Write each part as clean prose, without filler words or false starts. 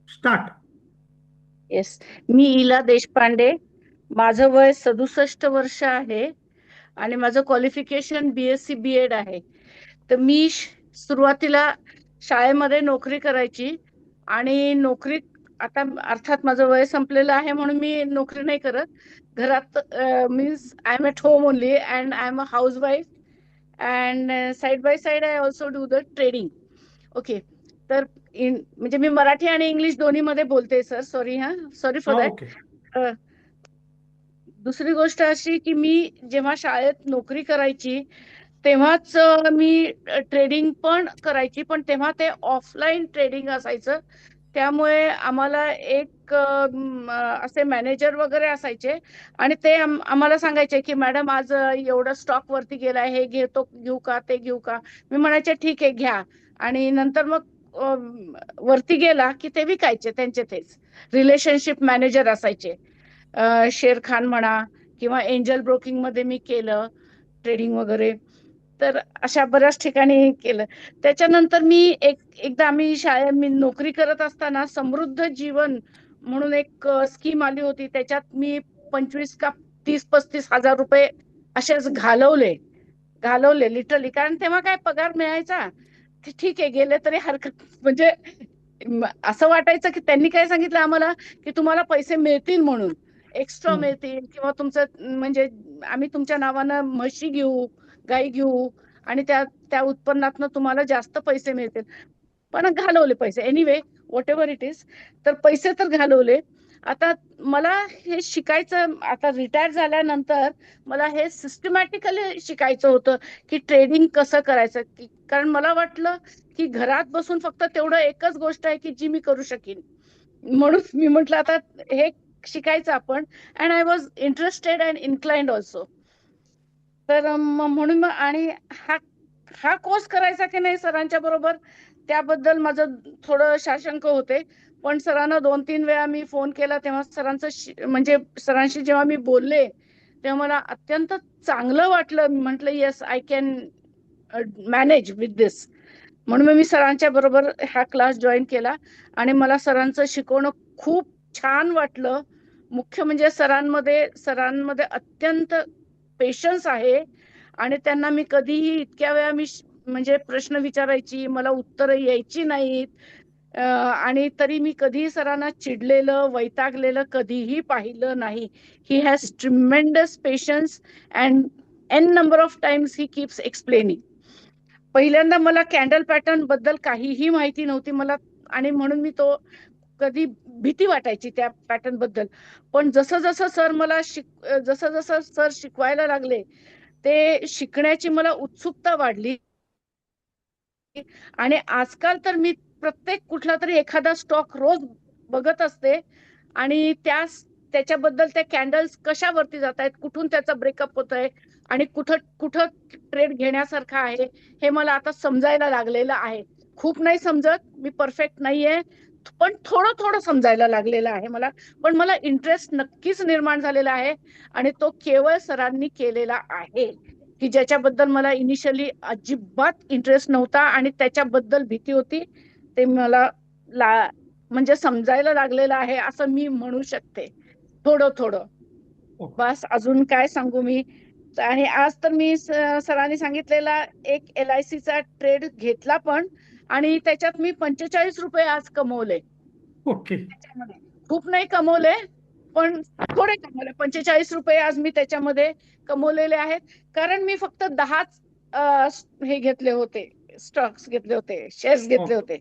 Start. Yes. मी इला देशपांडे. माझं वय 67 वर्ष आहे आणि माझं क्वालिफिकेशन BSc B.Ed आहे. तर मी सुरुवातीला शाळेमध्ये नोकरी करायची आणि नोकरी आता अर्थात माझं वय संपलेलं आहे म्हणून मी नोकरी नाही करत. घरात means I am at home only and I am a house wife and side by side I also do the trading. Okay. तर म्हणजे मी मराठी आणि इंग्लिश दोन्ही मध्ये बोलते sir. Sorry, ah, sorry for ah, that. Okay. दुसरी गोष्ट अशी की मी जेव्हा शाळेत नोकरी करायची तेव्हाच मी ट्रेडिंग पण करायची, पण तेव्हा ते ऑफलाईन ट्रेडिंग असायचं. त्यामुळे आम्हाला एक असे मॅनेजर वगैरे असायचे आणि ते आम्हाला सांगायचे की मॅडम आज एवढं स्टॉक वरती गेलाय, हे घेऊ का, ते घेऊ का. मी म्हणायचे ठीक आहे घ्या. आणि नंतर मग वरती गेला की ते विकायचे त्यांचे तेच. रिलेशनशिप मॅनेजर असायचे. शेर खान म्हणा किंवा एंजल ब्रोकिंग मध्ये मी केलं ट्रेडिंग वगैरे. तर अशा बऱ्याच ठिकाणी केलं. त्याच्यानंतर एकदा मी नोकरी करत असताना समृद्ध जीवन म्हणून एक स्कीम आली होती. त्याच्यात मी 25 का 30-35 हजार रुपये असेच घालवले लिटरली. कारण तेव्हा काय पगार मिळायचा, ते ठीक आहे गेले तरी हरकत म्हणजे असं वाटायचं की त्यांनी काय सांगितलं आम्हाला की तुम्हाला पैसे मिळतील म्हणून, एक्स्ट्रा हम्म. मिळतील किंवा तुमचं म्हणजे आम्ही तुमच्या नावानं म्हशी घेऊ, गाई घेऊ आणि त्या त्या उत्पन्नातनं तुम्हाला जास्त पैसे मिळतील. पण घालवले पैसे anyway, what ever it is. तर पैसे तर घालवले. आता मला हे शिकायचं, आता रिटायर झाल्यानंतर मला हे सिस्टमॅटिकली शिकायचं होतं की ट्रेडिंग कसं करायचं. कारण मला वाटलं की घरात बसून फक्त तेवढं एकच गोष्ट आहे की जी मी करू शकीन. म्हणून मी म्हटलं आता हे शिकायचं आपण. And I was interested and inclined also. तर म्हणून मग आणि हा हा कोर्स करायचा की नाही सरांच्या बरोबर, त्याबद्दल माझं थोडं साशंक होते. पण सरांना 2-3 वेळा मी फोन केला तेव्हा म्हणजे सरांशी जेव्हा मी बोलले तेव्हा मला अत्यंत चांगलं वाटलं. म्हटलं yes I can manage with this. म्हणून मग मी सरांच्या बरोबर हा क्लास जॉईन केला आणि मला सरांचं शिकवणं खूप छान वाटलं. मुख्य म्हणजे सरांमध्ये अत्यंत पेशन्स आहे आणि त्यांना मी कधीही इतक्या वेळा म्हणजे प्रश्न विचारायची, मला उत्तरं यायची नाहीत. आणि तरी मी कधीही सरांना चिडलेलं, वैतागलेलं कधीही पाहिलं नाही. He has tremendous patience and an number of times he keeps explaining. पहिल्यांदा मला कॅन्डल पॅटर्न बद्दल काहीही माहिती नव्हती मला आणि म्हणून मी तो कधी भीती वाटायची त्या पॅटर्न बद्दल. पण जसं जसं सर शिकवायला लागले ते शिकण्याची मला उत्सुकता वाढली. आणि आजकाल तर मी प्रत्येक कुठला तरी एखादा स्टॉक रोज बघत असते आणि त्याच्याबद्दल त्या कॅन्डल्स कशावरती जात आहेत, कुठून त्याचा ब्रेकअप होत आहे आणि कुठं कुठं ट्रेड घेण्यासारखा आहे हे मला आता समजायला लागलेलं आहे. खूप नाही समजत, मी परफेक्ट नाहीये, पण थोडं थोडं समजायला लागलेलं आहे मला. पण मला इंटरेस्ट नक्कीच निर्माण झालेला आहे आणि तो केवळ सरांनी केलेला आहे की ज्याच्याबद्दल मला इनिशियली अजिबात इंटरेस्ट नव्हता आणि त्याच्याबद्दल भीती होती. ते मला ला म्हणजे समजायला लागलेलं आहे असं मी म्हणू शकते, थोडं थोडं. ओके. बस अजून काय सांगू मी. आणि आज तर मी सरांनी सांगितलेला एक LIC चा ट्रेड घेतला पण आणि त्याच्यात मी 45 रुपये आज कमवले ओके. त्याच्यामध्ये. खूप नाही कमवले पण थोडे कमवले. 45 रुपये आज मी त्याच्यामध्ये कमवलेले आहेत. कारण मी फक्त 10च हे घेतले होते, स्टॉक्स घेतले होते, शेअर्स घेतले ओके. होते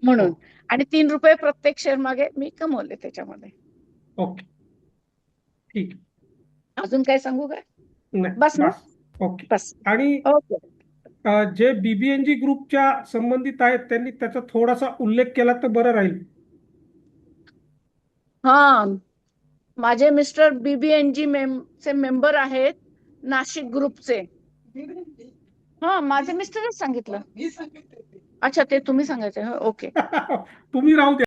म्हणून. ओके. आणि 3 रुपये प्रत्येक शेअर मागे मी कमवले त्याच्यामध्ये. ओके. ठीक. अजून काय सांगू काय? नाही, बस ना. बस. ओके. बस. आणि ओके. जे BBNG ग्रुपच्या संबंधित आहेत त्यांनी त्याचा थोडासा उल्लेख केला तर बरं राहील. हा, माझे मिस्टर BBNG चे मेंबर आहेत, नाशिक ग्रुपचे. हा, माझे मिस्टरच सांगितलं. अच्छा, ते तुम्ही सांगायचं. ओके. तुम्ही राहू द्या.